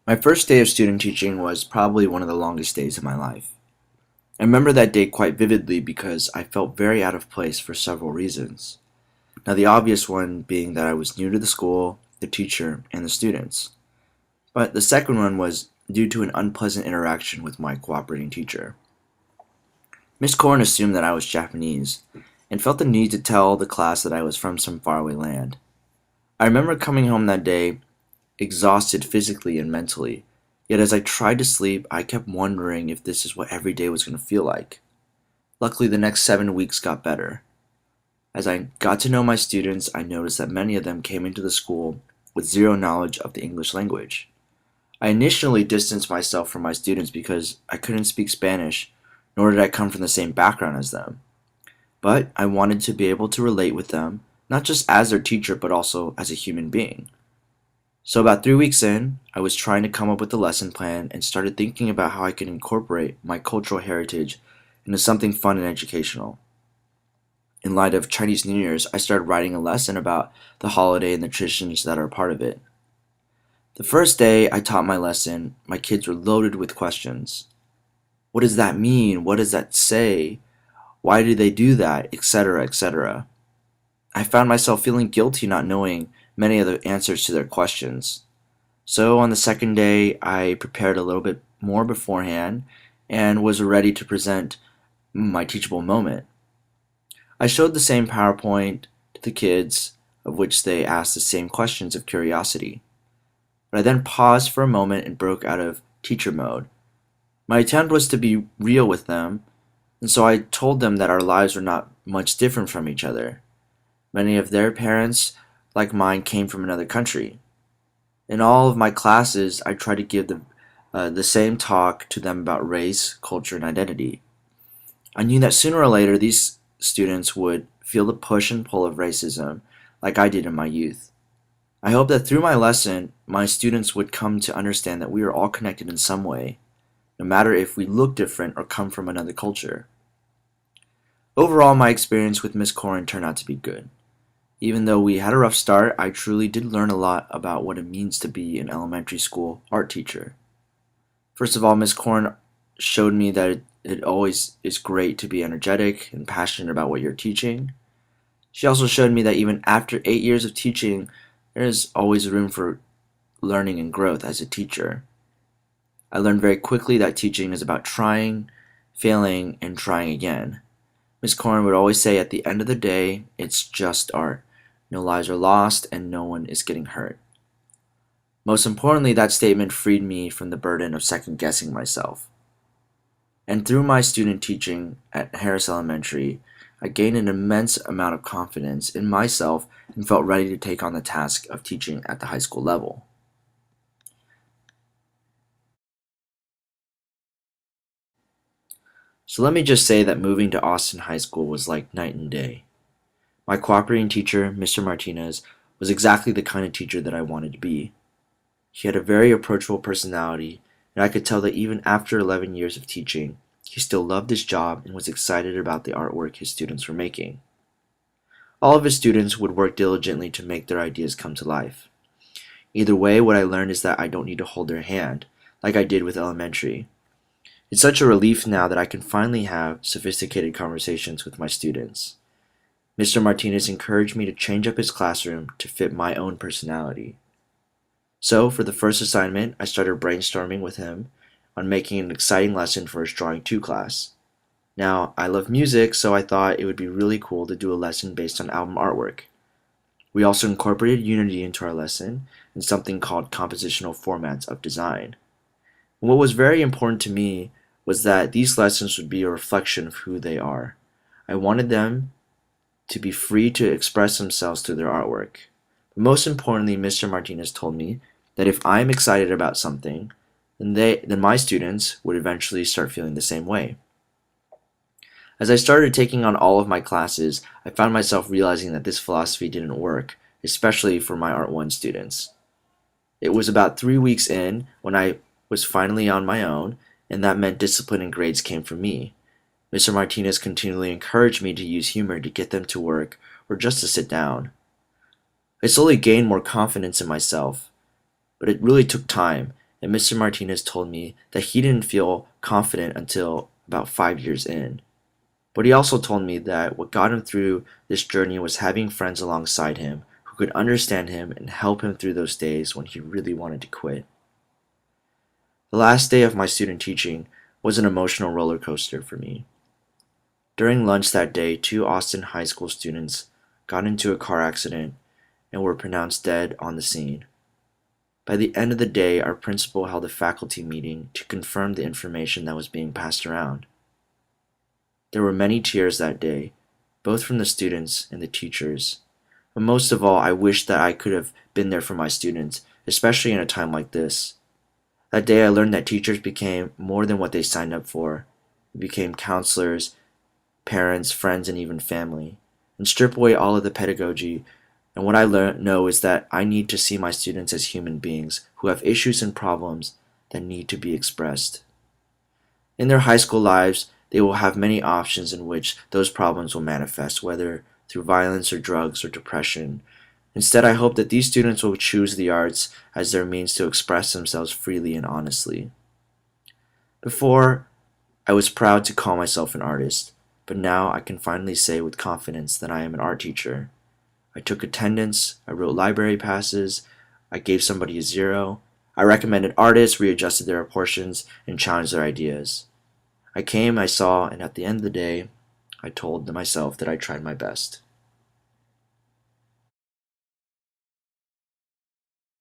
My first day of student teaching was probably one of the longest days of my life. I remember that day quite vividly because I felt very out of place for several reasons. Now, the obvious one being that I was new to the school, the teacher, and the students. But the second one was due to an unpleasant interaction with my cooperating teacher. Miss Korn assumed that I was Japanese and felt the need to tell the class that I was from some faraway land. I remember coming home that day exhausted physically and mentally. Yet as I tried to sleep, I kept wondering if this is what every day was going to feel like. Luckily, the next 7 weeks got better. As I got to know my students, I noticed that many of them came into the school with zero knowledge of the English language. I initially distanced myself from my students because I couldn't speak Spanish, nor did I come from the same background as them. But I wanted to be able to relate with them, not just as their teacher, but also as a human being. So about 3 weeks in, I was trying to come up with a lesson plan and started thinking about how I could incorporate my cultural heritage into something fun and educational. In light of Chinese New Year's, I started writing a lesson about the holiday and the traditions that are part of it. The first day I taught my lesson, my kids were loaded with questions. What does that mean? What does that say? Why do they do that? Etc., etc. I found myself feeling guilty not knowing many of the answers to their questions. So on the second day, I prepared a little bit more beforehand and was ready to present my teachable moment. I showed the same PowerPoint to the kids, of which they asked the same questions of curiosity. But I then paused for a moment and broke out of teacher mode. My attempt was to be real with them, and so I told them that our lives were not much different from each other. Many of their parents, like mine, came from another country. In all of my classes, I try to give the same talk to them about race, culture, and identity. I knew that sooner or later these students would feel the push and pull of racism like I did in my youth. I hope that through my lesson, my students would come to understand that we are all connected in some way, no matter if we look different or come from another culture. Overall, my experience with Miss Corin turned out to be good. Even though we had a rough start, I truly did learn a lot about what it means to be an elementary school art teacher. First of all, Miss Korn showed me that it always is great to be energetic and passionate about what you're teaching. She also showed me that even after 8 years of teaching, there is always room for learning and growth as a teacher. I learned very quickly that teaching is about trying, failing, and trying again. Miss Korn would always say at the end of the day, it's just art. No lives are lost and no one is getting hurt. Most importantly, that statement freed me from the burden of second guessing myself. And through my student teaching at Harris Elementary, I gained an immense amount of confidence in myself and felt ready to take on the task of teaching at the high school level. So let me just say that moving to Austin High School was like night and day. My cooperating teacher, Mr. Martinez, was exactly the kind of teacher that I wanted to be. He had a very approachable personality, and I could tell that even after 11 years of teaching, he still loved his job and was excited about the artwork his students were making. All of his students would work diligently to make their ideas come to life. Either way, what I learned is that I don't need to hold their hand, like I did with elementary. It's such a relief now that I can finally have sophisticated conversations with my students. Mr. Martinez encouraged me to change up his classroom to fit my own personality. So, for the first assignment, I started brainstorming with him on making an exciting lesson for his Drawing 2 class. Now, I love music, so I thought it would be really cool to do a lesson based on album artwork. We also incorporated Unity into our lesson and something called compositional formats of design. And what was very important to me was that these lessons would be a reflection of who they are. I wanted them to be free to express themselves through their artwork. But most importantly, Mr. Martinez told me that if I'm excited about something, then my students would eventually start feeling the same way. As I started taking on all of my classes, I found myself realizing that this philosophy didn't work, especially for my Art 1 students. It was about 3 weeks in when I was finally on my own, and that meant discipline and grades came from me. Mr. Martinez continually encouraged me to use humor to get them to work or just to sit down. I slowly gained more confidence in myself, but it really took time, and Mr. Martinez told me that he didn't feel confident until about 5 years in. But he also told me that what got him through this journey was having friends alongside him who could understand him and help him through those days when he really wanted to quit. The last day of my student teaching was an emotional roller coaster for me. During lunch that day, two Austin high school students got into a car accident and were pronounced dead on the scene. By the end of the day, our principal held a faculty meeting to confirm the information that was being passed around. There were many tears that day, both from the students and the teachers. But most of all, I wished that I could have been there for my students, especially in a time like this. That day I learned that teachers became more than what they signed up for. They became counselors, parents, friends, and even family. And strip away all of the pedagogy, and what I know is that I need to see my students as human beings who have issues and problems that need to be expressed. In their high school lives, they will have many options in which those problems will manifest, whether through violence or drugs or depression. Instead, I hope that these students will choose the arts as their means to express themselves freely and honestly. Before, I was proud to call myself an artist, but now I can finally say with confidence that I am an art teacher. I took attendance, I wrote library passes, I gave somebody a 0, I recommended artists, readjusted their portions, and challenged their ideas. I came, I saw, and at the end of the day, I told myself that I tried my best.